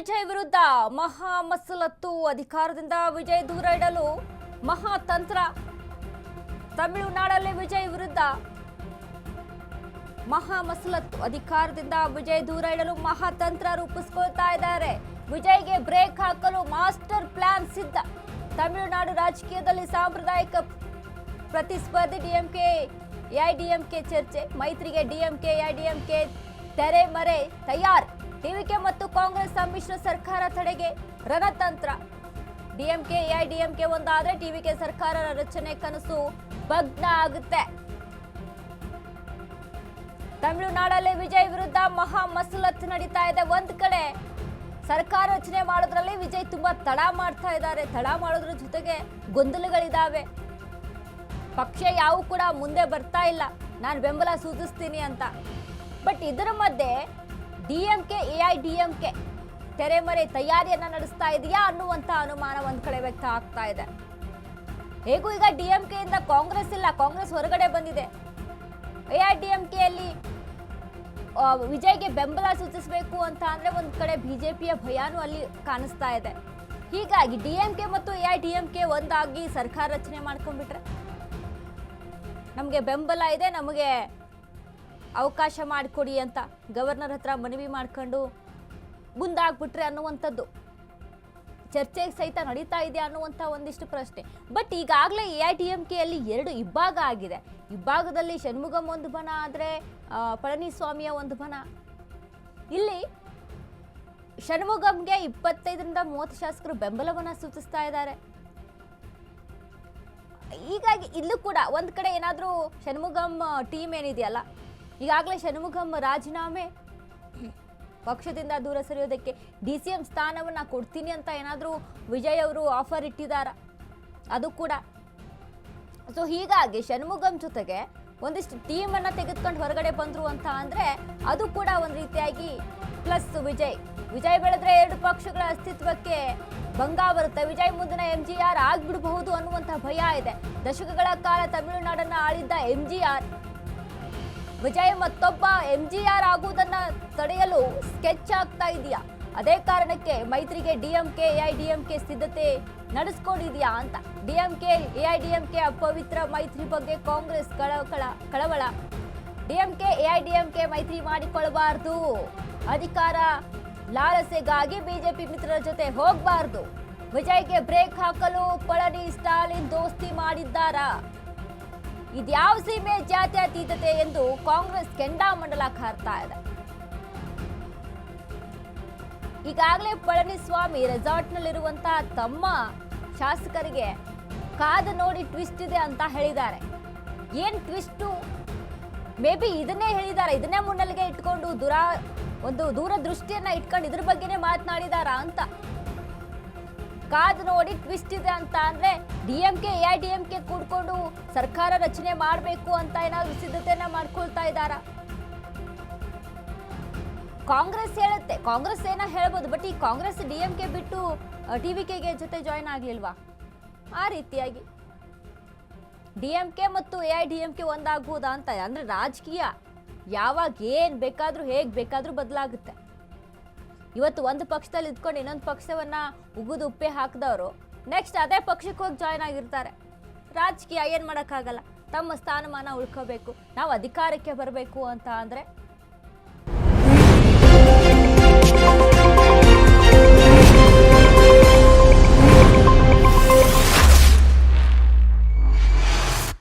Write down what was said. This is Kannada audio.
ವಿಜಯ್ ವಿರುದ್ಧ ಮಹಾ ಮಸಲತ್ತು. ಅಧಿಕಾರದಿಂದ ವಿಜಯ್ ದೂರ ಇಡಲು ಮಹಾತಂತ್ರ. ತಮಿಳುನಾಡಲ್ಲಿ ವಿಜಯ್ ವಿರುದ್ಧ ಮಹಾ ಮಸಲತ್ತು. ಅಧಿಕಾರದಿಂದ ವಿಜಯ್ ದೂರ ಇಡಲು ಮಹಾತಂತ್ರ ರೂಪಿಸಿಕೊಳ್ತಾ ಇದ್ದಾರೆ. ವಿಜಯ್ಗೆ ಬ್ರೇಕ್ ಹಾಕಲು ಮಾಸ್ಟರ್ ಪ್ಲಾನ್ ಸಿದ್ಧ. ತಮಿಳುನಾಡು ರಾಜಕೀಯದಲ್ಲಿ ಸಾಂಪ್ರದಾಯಿಕ ಪ್ರತಿಸ್ಪರ್ಧಿ ಡಿಎಂಕೆ ಎಐಡಿಎಂಕೆ ಚರ್ಚೆ. ಮೈತ್ರಿಗೆ ಡಿಎಂಕೆ ಎಐಡಿಎಂಕೆ ತೆರೆಮರೆ ತಯಾರಿ. ಟಿವಿಕೆ ಮತ್ತು ಕಾಂಗ್ರೆಸ್ ಸಮ್ಮಿಶ್ರ ಸರ್ಕಾರ ತಡೆಗೆ ರಣತಂತ್ರ. ಡಿಎಂಕೆ ಎಐಡಿಎಂಕೆ ಒಂದಾದ್ರೆ ಟಿವಿಕೆ ಸರ್ಕಾರ ರಚನೆ ಕನಸು ಭಗ್ನ ಆಗುತ್ತೆ. ತಮಿಳುನಾಡಲ್ಲಿ ವಿಜಯ್ ವಿರುದ್ಧ ಮಹಾ ಮಸಲತ್ತು ನಡೀತಾ ಇದೆ. ಒಂದ್ ಕಡೆ ಸರ್ಕಾರ ರಚನೆ ಮಾಡೋದ್ರಲ್ಲಿ ವಿಜಯ್ ತುಂಬಾ ತಡ ಮಾಡ್ತಾ ಇದ್ದಾರೆ. ತಡ ಮಾಡೋದ್ರ ಜೊತೆಗೆ ಗೊಂದಲಗಳಿದಾವೆ. ಪಕ್ಷ ಯಾವ ಕೂಡ ಮುಂದೆ ಬರ್ತಾ ಇಲ್ಲ, ನಾನು ಬೆಂಬಲ ಸೂಚಿಸ್ತೀನಿ ಅಂತ. ಬಟ್ ಇದರ ಮಧ್ಯೆ ಡಿಎಂಕೆ ಎಐಡಿಎಂಕೆ ತೆರೆಮರೆ ತಯಾರಿಯನ್ನ ನಡೆಸ್ತಾ ಇದೆಯಾ ಅನ್ನುವಂತ ಅನುಮಾನ ಒಂದ್ ಕಡೆ ವ್ಯಕ್ತ ಆಗ್ತಾ ಇದೆ. ಹೇಗೂ ಈಗ ಡಿಎಂಕೆ ಇಂದ ಕಾಂಗ್ರೆಸ್ ಇಲ್ಲ, ಕಾಂಗ್ರೆಸ್ ಹೊರಗಡೆ ಬಂದಿದೆ. ಎಐಡಿಎಂಕೆಯಲ್ಲಿ ವಿಜಯ್ಗೆ ಬೆಂಬಲ ಸೂಚಿಸಬೇಕು ಅಂತ ಅಂದ್ರೆ ಒಂದ್ ಕಡೆ ಬಿಜೆಪಿಯ ಭಯಾನೂ ಅಲ್ಲಿ ಕಾಣಿಸ್ತಾ ಇದೆ. ಹೀಗಾಗಿ ಡಿಎಂಕೆ ಮತ್ತು ಎಐಡಿಎಂಕೆ ಒಂದಾಗಿ ಸರ್ಕಾರ ರಚನೆ ಮಾಡ್ಕೊಂಡ್ಬಿಟ್ರೆ ನಮಗೆ ಬೆಂಬಲ ಇದೆ, ನಮಗೆ ಅವಕಾಶ ಮಾಡಿಕೊಡಿ ಅಂತ ಗವರ್ನರ್ ಹತ್ರ ಮನವಿ ಮಾಡ್ಕೊಂಡು ಮುಂದಾಗ್ಬಿಟ್ರೆ ಅನ್ನುವಂಥದ್ದು ಚರ್ಚೆಗೆ ಸಹಿತ ನಡೀತಾ ಇದೆಯಾ ಅನ್ನುವಂಥ ಒಂದಿಷ್ಟು ಪ್ರಶ್ನೆ. ಬಟ್ ಈಗಾಗಲೇ ಎಐಡಿಎಂಕೆಯಲ್ಲಿ ಎರಡು ಇಬ್ಬಾಗ ಆಗಿದೆ. ಇಬ್ಬಾಗದಲ್ಲಿ ಷಣ್ಮುಗಂ ಒಂದು ಬಣ ಆದರೆ ಪಳನಿಸ್ವಾಮಿಯ ಒಂದು ಬಣ. ಇಲ್ಲಿ ಷಣ್ಮುಗಂಗೆ 25ರಿಂದ 30 ಶಾಸಕರು ಬೆಂಬಲವನ್ನ ಸೂಚಿಸ್ತಾ ಇದ್ದಾರೆ. ಹೀಗಾಗಿ ಇಲ್ಲೂ ಕೂಡ ಒಂದ್ ಕಡೆ ಏನಾದರೂ ಷಣ್ಮುಗಂ ಟೀಮ್ ಏನಿದೆಯಲ್ಲ, ಈಗಾಗಲೇ ಷಣ್ಮುಗಂ ರಾಜೀನಾಮೆ, ಪಕ್ಷದಿಂದ ದೂರ ಸರಿಯೋದಕ್ಕೆ ಡಿಸಿಎಂ ಸ್ಥಾನವನ್ನ ಕೊಡ್ತೀನಿ ಅಂತ ಏನಾದರೂ ವಿಜಯ್ ಅವರು ಆಫರ್ ಇಟ್ಟಿದ್ದಾರ, ಅದು ಕೂಡ. ಸೊ ಹೀಗಾಗಿ ಷಣ್ಮುಗಂ ಜೊತೆಗೆ ಒಂದಿಷ್ಟು ಟೀಮ್ ಅನ್ನ ತೆಗೆದುಕೊಂಡು ಹೊರಗಡೆ ಬಂದ್ರು ಅಂತ ಅಂದ್ರೆ ಅದು ಕೂಡ ಒಂದು ರೀತಿಯಾಗಿ ಪ್ಲಸ್. ವಿಜಯ್ ಬೆಳೆದ್ರೆ ಎರಡು ಪಕ್ಷಗಳ ಅಸ್ತಿತ್ವಕ್ಕೆ ಭಂಗ ಬರುತ್ತೆ. ವಿಜಯ್ ಮುಂದಿನ ಎಂಜಿಆರ್ ಆಗ್ಬಿಡಬಹುದು ಅನ್ನುವಂಥ ಭಯ ಇದೆ. ದಶಕಗಳ ಕಾಲ ತಮಿಳುನಾಡನ್ನ ಆಳಿದ್ದ ಎಂಜಿಆರ್ ವಿಜಯ್ ಮತ್ತೊಬ್ಬ ಎಂಜಿಆರ್ ಆಗುವುದನ್ನ ತಡೆಯಲು ಸ್ಕೆಚ್ ಆಗ್ತಾ ಇದೆಯಾ? ಅದೇ ಕಾರಣಕ್ಕೆ ಮೈತ್ರಿಗೆ ಡಿಎಂಕೆ ಎಐಡಿಎಂಕೆ ಸಿದ್ಧತೆ ನಡೆಸ್ಕೊಂಡಿದ್ಯಾ ಅಂತ. ಡಿಎಂಕೆ ಎಐಡಿಎಂಕೆ ಅಪವಿತ್ರ ಮೈತ್ರಿ ಬಗ್ಗೆ ಕಾಂಗ್ರೆಸ್ ಕಳವಳ. ಡಿಎಂಕೆ ಎಐಡಿಎಂಕೆ ಮೈತ್ರಿ ಮಾಡಿಕೊಳ್ಳಬಾರದು, ಅಧಿಕಾರ ಲಾಲಸೆಗಾಗಿ ಬಿಜೆಪಿ ಮಿತ್ರರ ಜೊತೆ ಹೋಗಬಾರದು, ವಿಜಯ್ಗೆ ಬ್ರೇಕ್ ಹಾಕಲು ಪಳನಿ ಸ್ಟಾಲಿನ್ ದೋಸ್ತಿ ಮಾಡಿದ್ದಾರಾ? ಇದ್ಯಾವ ಸೀಮೆ ಜಾತ್ಯತೀತತೆ ಎಂದು ಕಾಂಗ್ರೆಸ್ ಕೆಂಡಾಮಂಡಲ ಕಾರ್ತಾ ಇದೆ. ಈಗಾಗಲೇ ಪಳನಿಸ್ವಾಮಿ ರೆಸಾರ್ಟ್ನಲ್ಲಿರುವಂತಹ ತಮ್ಮ ಶಾಸಕರಿಗೆ ಕಾದು ನೋಡಿ ಟ್ವಿಸ್ಟ್ ಇದೆ ಅಂತ ಹೇಳಿದ್ದಾರೆ. ಏನ್ ಟ್ವಿಸ್ಟು? ಮೇ ಬಿ ಇದನ್ನೇ ಹೇಳಿದ್ದಾರೆ, ಇದನ್ನೇ ಮುನ್ನೆಲೆಗೆ ಇಟ್ಕೊಂಡು ಒಂದು ದೂರದೃಷ್ಟಿಯನ್ನ ಇಟ್ಕೊಂಡು ಇದ್ರ ಬಗ್ಗೆನೇ ಮಾತನಾಡಿದಾರಾ ಅಂತ. ಕಾದು ನೋಡಿ ಟ್ವಿಸ್ಟ್ ಇದೆ ಅಂತ ಅಂದ್ರೆ ಡಿಎಂಕೆ ಎಐಡಿಎಂಕೆ ಕೂಡ್ಕೊಂಡು ಸರ್ಕಾರ ರಚನೆ ಮಾಡಬೇಕು ಅಂತ ಏನಾದ್ರು ಸಿದ್ಧತೆಯನ್ನ ಮಾಡ್ಕೊಳ್ತಾ ಇದ್ದಾರಾ? ಕಾಂಗ್ರೆಸ್ ಹೇಳುತ್ತೆ, ಕಾಂಗ್ರೆಸ್ ಏನೋ ಹೇಳ್ಬೋದು, ಬಟ್ ಈ ಕಾಂಗ್ರೆಸ್ ಡಿಎಂಕೆ ಬಿಟ್ಟು ಟಿವಿಕೆಗೆ ಜೊತೆ ಜಾಯಿನ್ ಆಗ್ಲಿಲ್ವಾ? ಆ ರೀತಿಯಾಗಿ ಡಿಎಂಕೆ ಮತ್ತು ಎಐಡಿಎಂಕೆ ಒಂದಾಗುವುದಾ ಅಂತ. ಅಂದ್ರೆ ರಾಜಕೀಯ ಯಾವಾಗ ಏನ್ ಬೇಕಾದ್ರೂ ಹೇಗ್ ಬೇಕಾದ್ರೂ ಬದಲಾಗುತ್ತೆ. ಇವತ್ತು ಒಂದು ಪಕ್ಷದಲ್ಲಿ ಇದ್ಕೊಂಡು ಇನ್ನೊಂದು ಪಕ್ಷವನ್ನ ಉಗುದು ಉಪ್ಪೆ ಹಾಕಿದವರು ನೆಕ್ಸ್ಟ್ ಅದೇ ಪಕ್ಷಕ್ಕೆ ಹೋಗಿ ಜಾಯ್ನ್ ಆಗಿರ್ತಾರೆ. ರಾಜಕೀಯ ಏನ್ ಮಾಡೋಕ್ಕಾಗಲ್ಲ. ತಮ್ಮ ಸ್ಥಾನಮಾನ ಉಳ್ಕೋಬೇಕು, ನಾವು ಅಧಿಕಾರಕ್ಕೆ ಬರಬೇಕು ಅಂತ ಅಂದ್ರೆ